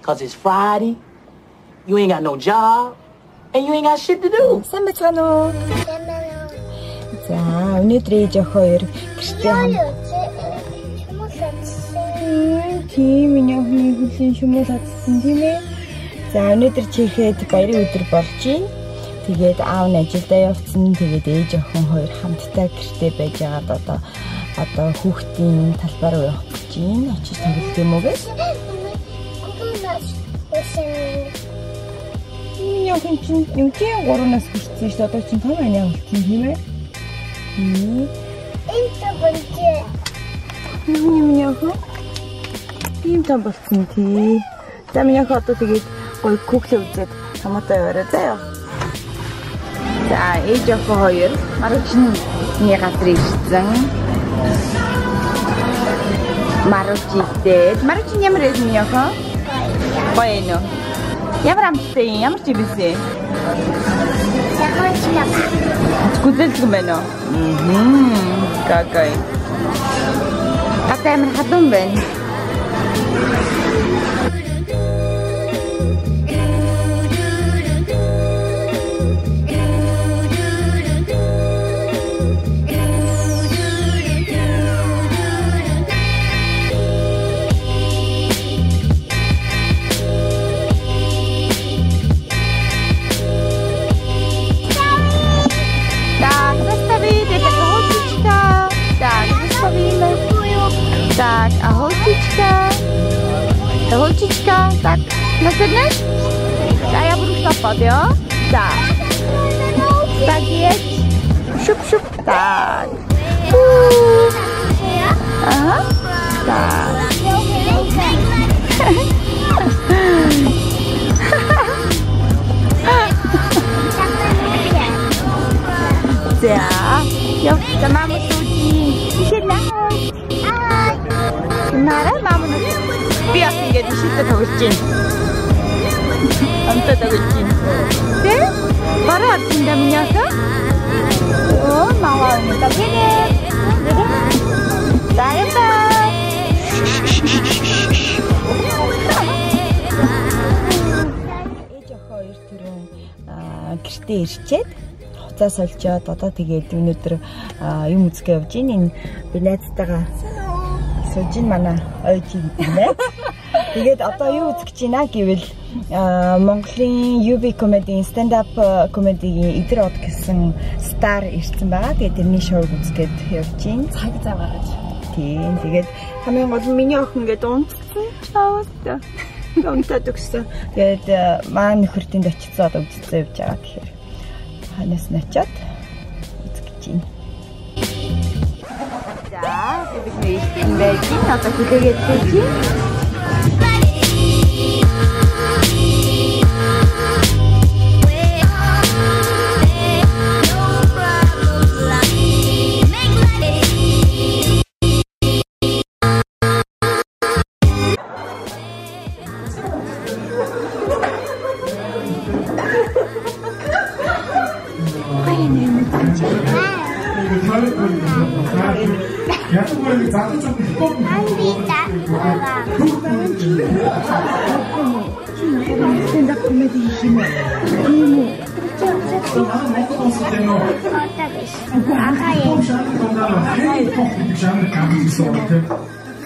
Cause it's Friday, you ain't got no job, and you ain't got shit to do. Сайн байна уу? За, өнөөдөр ээж охин хоёр гэртээ тийм миний охины хөлийн шүмэл хатсан тийм ээ. За, өнөөдөр чихээд баярын өдөр болж байна. Тэгээд аав нь ажилдаа явцсан. Тэгээд ээж охин хоёр хамтдаа гэртээ байж байгаад одоо хүүхдийн талбай руу явах гэж байна. Очиж тоглох юм уу гэж? Миний охин чинь юм тийм 3-наас хүрсэн шүү дээ. Одоо чинь 5 анаа болсон тийм ээ. Энтэй болчихээ. Миний охин тийм том болсон тий. За миний охин одоо тэгээд гоё күклээ үзээд хамаатай яваарай заяа. За ээж охин хоёр маручны газар ирсэн. Маручны ямар ээ миний охин? Гоё нөө. Ямар амттай ямар ч бисээ. Гүзэлдэг байна уу? Гагай. Атамар хадун байна. Так, Охотичка, так, насыпнешь? Да, я буду штопать, да? Да. Так, есть. Шуп-шуп, так. Ага, так. Да, я за маму судьи. Нара мама нь би бас ингэж шийдэл тоглож байна. Амтаа тоглож байна. Тэ? Бараад энэ минийха. Оо, мама нь тоглож. Дайта. Ээж охин хоёр түрүүн гэртээ ирчээд хуцаа сольжоод одоо тэгээд өнөөдөр юм үзэх явж байна. Энэ би найзтайгаа сужин манай ойчи гэдэг нэ. Тэгээд одоо юу үзэж байна гэвэл Монголын UB comedy stand up comedy-ийн Идэр од гэсэн стар ирсэн байгаа. Тэгээд тэрний шоуг үзгээд явж байна. Цаг зав гаргаж. Тийм. Тэгээд хамгийн гол нь миний охин ингээд унтсан. Чааваа. Унтаад өгсөн. Тэгээд маань нөхөртөнд очицсан одоо үзэлцээ явж байгаа тэгэхээр ханаас нь очиад үзэж байна. Да, бид нэр бэгийн одоо хүлээгээд байна.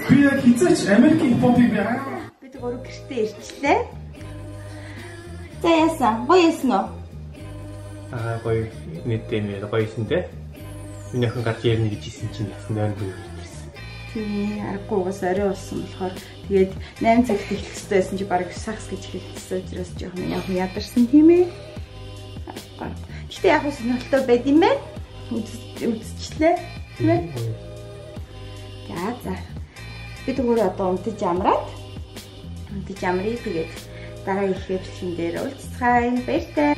Би яг хизээч Америкийн хипхопыг яа. Бид гурав гэртээ ирчлээ. За яасан? Гоё яасан уу? Гоё нийтдээ нэр гоё юм те. Миний охин гарч ярина гэж хэлсэн чинь ясан даа бүгд ирсэн. Тийм, аргагүй угаас орой болсон болохоор тэгээд 8 цагт эхлэх хэрэгтэй байсан чи бараг сахс гэж хэлсэн учраас жоохон яг ядарсан тийм ээ. Гэтэ яг уу сонирхолтой байд юм байна. Үзчихлээ. Тийм ээ. За. Бид гурав одоо унтаж амраад. Тэгээд дараагийн хэвлэлэн дээр уулзцгаая. Баяртай.